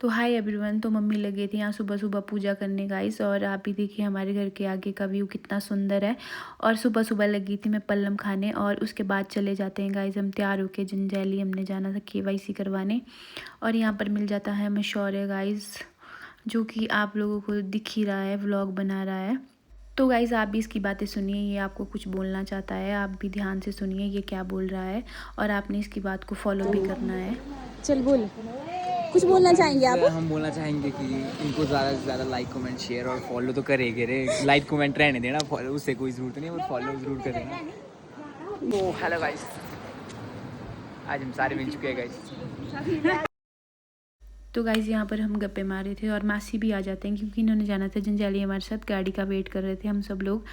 तो hi everyone. तो mummy लगे थे यहाँ सुबह सुबह पूजा करने गाइस, और आप भी देखिए हमारे घर के आगे का व्यू कितना सुंदर है। और सुबह सुबह लगी थी मैं पल्लम खाने, और उसके बाद चले जाते हैं गाइस हम तैयार होके जंजैली। हमने जाना था केवाईसी करवाने, और यहाँ पर मिल जाता है हमें शौर्य गाइस, जो कि आप लोगों को दिख ही रहा है, व्लॉग बना रहा है। तो गाइस आप भी इसकी बातें सुनिए, ये आपको कुछ बोलना चाहता है, आप भी ध्यान से सुनिए ये क्या बोल रहा है, और आपने इसकी बात को फॉलो भी करना है। चल बोल, कुछ बोलना चाहेंगे आप? हम बोलना चाहेंगे कि इनको ज़्यादा से ज़्यादा लाइक कमेंट शेयर और फॉलो तो करेंगे रे। लाइक कमेंट रहने देना, फॉलो उससे कोई ज़रूरत नहीं है, और फॉलो ज़रूर करेंगे। तो हेलो गाइस, आज हम सारे मिल चुके हैं गाइस। तो गाइज़ यहाँ पर हम गप्पे मारे थे, और मासी भी आ जाते हैं क्योंकि इन्होंने जाना था जंजैली हमारे साथ। गाड़ी का वेट कर रहे थे हम सब लोग,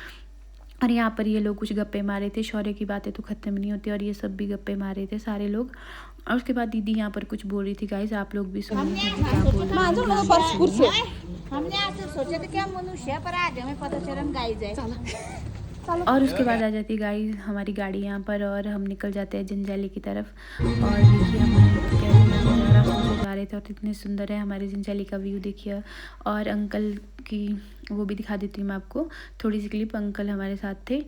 और यहाँ पर ये लोग कुछ गप्पे मारे थे। शौर्य की बातें तो ख़त्म नहीं होती, और ये सब भी गप्पे मारे थे सारे लोग। और उसके बाद दीदी यहाँ पर कुछ बोल रही थी गाइज़, आप लोग भी सुनिए दीदी क्या बोल रही है। हमने ऐसे सोचे थे कि हम मनुष्य पर आज हमें पता चला हम गाय जाए। और उसके बाद आ जाती गाड़ी, हमारी गाड़ी यहाँ पर, और हम निकल जाते हैं जंजैली की तरफ। और देखिए हम कैसे रास्ते से जा रहे थे, और इतने सुंदर है हमारे जंजैली का व्यू देखिए। और अंकल की वो भी दिखा देती हूँ मैं आपको थोड़ी सी क्लिप, अंकल हमारे साथ थे।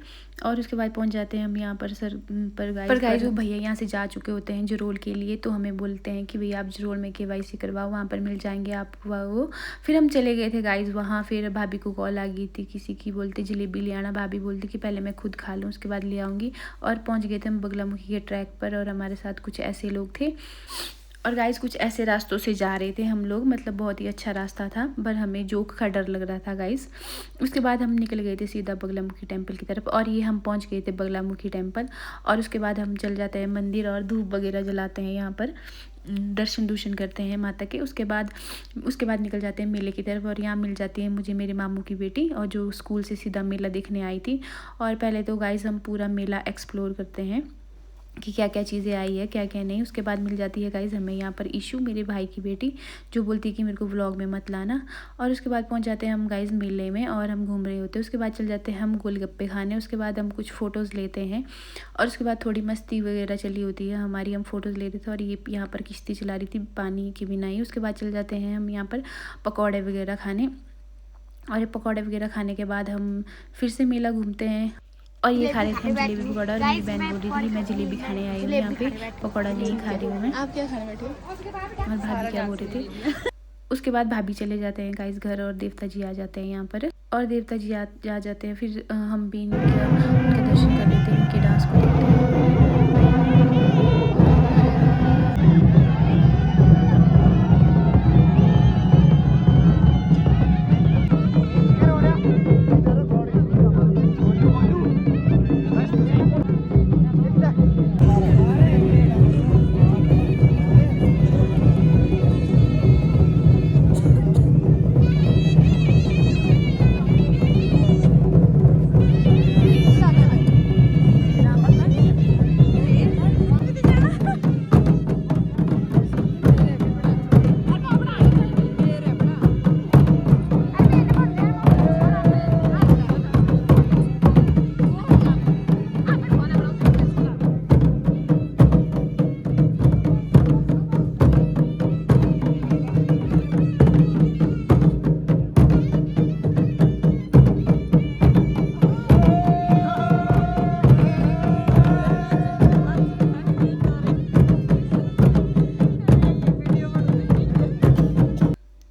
और उसके बाद पहुँच जाते हैं हम यहाँ पर सर पर गाइस वो भैया यहाँ से जा चुके होते हैं जरोल के लिए, तो हमें बोलते हैं कि भैया आप जरोल में केवाईसी करवाओ, वहाँ पर मिल जाएंगे आपको वो। फिर हम चले गए थे गाइस वहाँ। फिर भाभी को कॉल आ गई थी किसी की, बोलते जलेबी ले आना। भाभी बोलती कि पहले मैं खुद खा लूँ उसके बाद ले आऊँगी। और पहुँच गए थे हम बगलामुखी के ट्रैक पर, और हमारे साथ कुछ ऐसे लोग थे। और गाइस कुछ ऐसे रास्तों से जा रहे थे हम लोग, मतलब बहुत ही अच्छा रास्ता था, पर हमें जोक का डर लग रहा था गाइस। उसके बाद हम निकल गए थे सीधा बगलामुखी टेम्पल की तरफ, और ये हम पहुंच गए थे बगलामुखी टेम्पल। और उसके बाद हम चल जाते हैं मंदिर, और धूप वगैरह जलाते हैं यहाँ पर, दर्शन दूर्शन करते हैं माता के। उसके बाद निकल जाते हैं मेले की तरफ, और यहाँ मिल जाती है मुझे मेरे मामू की बेटी, और जो स्कूल से सीधा मेला देखने आई थी। और पहले तो गाइस हम पूरा मेला एक्सप्लोर करते हैं कि क्या क्या चीज़ें आई है क्या क्या नहीं। उसके बाद मिल जाती है गाइज़ हमें यहाँ पर ईशू, मेरे भाई की बेटी, जो बोलती है कि मेरे को व्लॉग में मत लाना। और उसके बाद पहुँच जाते हैं हम गाइज़ मेले में, और हम घूम रहे होते हैं। उसके बाद चल जाते हैं हम गोलगप्पे खाने। उसके बाद हम कुछ फ़ोटोज़ लेते हैं, और उसके बाद थोड़ी मस्ती वगैरह चली होती है हमारी, हम फ़ोटोज़ ले रहे थे। और ये यहाँ पर किश्ती चला रही थी पानी की बिना ही। उसके बाद चल जाते हैं हम यहाँ पर पकौड़े वगैरह खाने, और ये पकौड़े वगैरह खाने के बाद हम फिर से मेला घूमते हैं। और ये खा रहे थे हम जलेबी पकौड़ा, और मेरी बहन बोल रही थी मैं जलेबी खाने आई हूँ यहाँ पे, पकौड़ा नहीं खा रही हूँ मैं। आप क्या खाने बैठे? और भाभी क्या बोल रहे थे। उसके बाद भाभी चले जाते हैं गाइस घर, और देवता जी आ जाते हैं यहाँ पर, और देवता जी आ जाते हैं। फिर हम भी उनके दर्शन कर लेते हैं, उनके डांस को देखते हैं।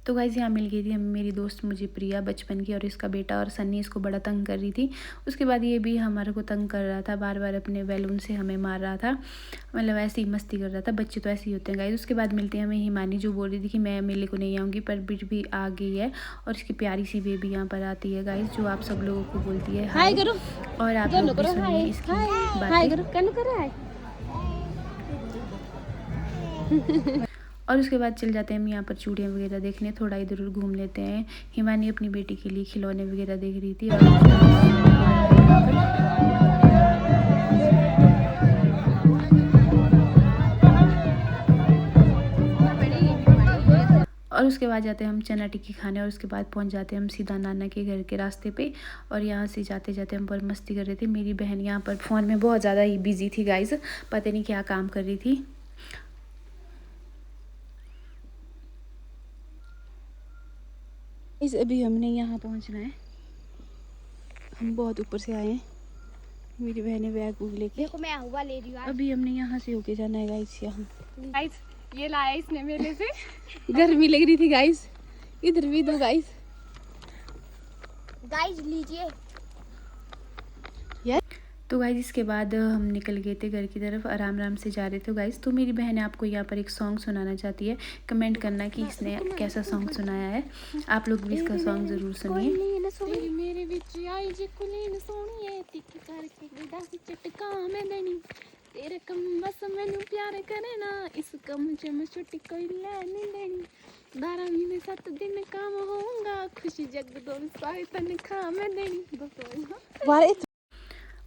तो गाइज़ यहाँ मिल गई थी हमें मेरी दोस्त मुझे प्रिया बचपन की, और इसका बेटा, और सन्नी इसको बड़ा तंग कर रही थी। उसके बाद ये भी हमारे को तंग कर रहा था, बार बार अपने बैलून से हमें मार रहा था, मतलब ऐसे ही मस्ती कर रहा था। बच्चे तो ऐसे ही होते हैं गाइज़। उसके बाद मिलते हैं हमें हिमानी, जो बोल रही थी कि मैं मेले को नहीं आऊँगी, पर बिट भी आ गई है। और इसकी प्यारी सी बेबी यहाँ पर आती है गाइज़, जो आप सब लोगों को बोलती है हाय करो। और आप लोग भी सुनिए इसकी बातें। और उसके बाद चल जाते हैं हम यहाँ पर चूड़ियाँ वगैरह देखने, थोड़ा इधर उधर घूम लेते हैं। हिमानी अपनी बेटी के लिए खिलौने वगैरह देख रही थी, और उसके बाद जाते हैं हम चना टिक्की खाने। और उसके बाद पहुंच जाते हैं हम सीधा नाना के घर के रास्ते पे, और यहाँ से जाते जाते हम पर मस्ती कर रहे थे। मेरी बहन यहाँ पर फ़ोन में बहुत ज़्यादा ही बिजी थी गाइज़, पता नहीं क्या काम कर रही थी। इस अभी हमने यहाँ पहुँचना है, हम बहुत ऊपर से आए हैं। मेरी बहनें बैग वूग लेके, देखो मैं हुआ ले रही हूँ। अभी हमने यहाँ से होके जाना है गाइस। यहाँ गाइस ये लाया इसने मेरे से। गर्मी लग रही थी गाइस, इधर भी दो गाइस। गाइस लीजिए। तो गाइज इसके बाद हम निकल गए थे घर की तरफ, आराम आराम से जा रहे थे गाइज। तो मेरी बहन आपको यहाँ पर एक सॉन्ग सुनाना चाहती है, कमेंट करना कि इसने कैसा सॉन्ग सुनाया है। आप लोग भी इसका सॉन्ग ज़रूर सुनिए। मेरे विच आई जे कुलीन सोहणीए, तिक्की करके गदा चटका मैं देनी, तेरे कम बस मैनू प्यार करे ना, इस कम च मैं छुट्टी कोई ले नहीं देनी, 12 महीने 7 दिन काम होऊंगा, खुशी जग दो सारी तनखा मैं देनी।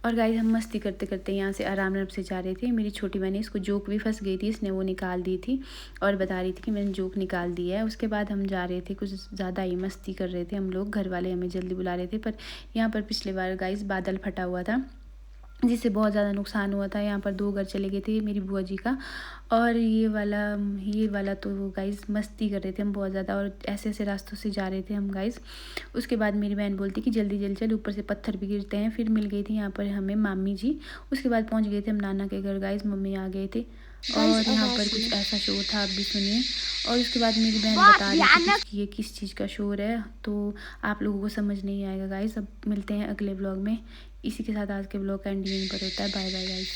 और गाइज हम मस्ती करते करते यहाँ से आराम आराम से जा रहे थे। मेरी छोटी बहन, इसको जोक भी फंस गई थी, इसने वो निकाल दी थी और बता रही थी कि मैंने जोक निकाल दिया है। उसके बाद हम जा रहे थे, कुछ ज़्यादा ही मस्ती कर रहे थे हम लोग। घर वाले हमें जल्दी बुला रहे थे, पर यहाँ पर पिछले बार गाइज बादल फटा हुआ था, जिससे बहुत ज़्यादा नुकसान हुआ था। यहाँ पर 2 घर चले गए थे मेरी बुआ जी का, और ये वाला तो गाइज़ मस्ती कर रहे थे हम बहुत ज़्यादा, और ऐसे ऐसे रास्तों से जा रहे थे हम गाइज़। उसके बाद मेरी बहन बोलती कि जल्दी जल्दी चल, ऊपर से पत्थर भी गिरते हैं। फिर मिल गई थी यहाँ पर हमें मामी जी। उसके बाद पहुँच गए थे हम नाना के घर गाइज़, मम्मी आ गए थे, और यहाँ पर कुछ ऐसा शोर था, आप भी सुनिए। और उसके बाद मेरी बहन बता रही थी कि ये किस चीज़ का शोर है, तो आप लोगों को समझ नहीं आएगा गाइज़। अब मिलते हैं अगले ब्लॉग में। इसी के साथ आज के ब्लॉग का एंड यहीं पर होता है। Bye bye guys.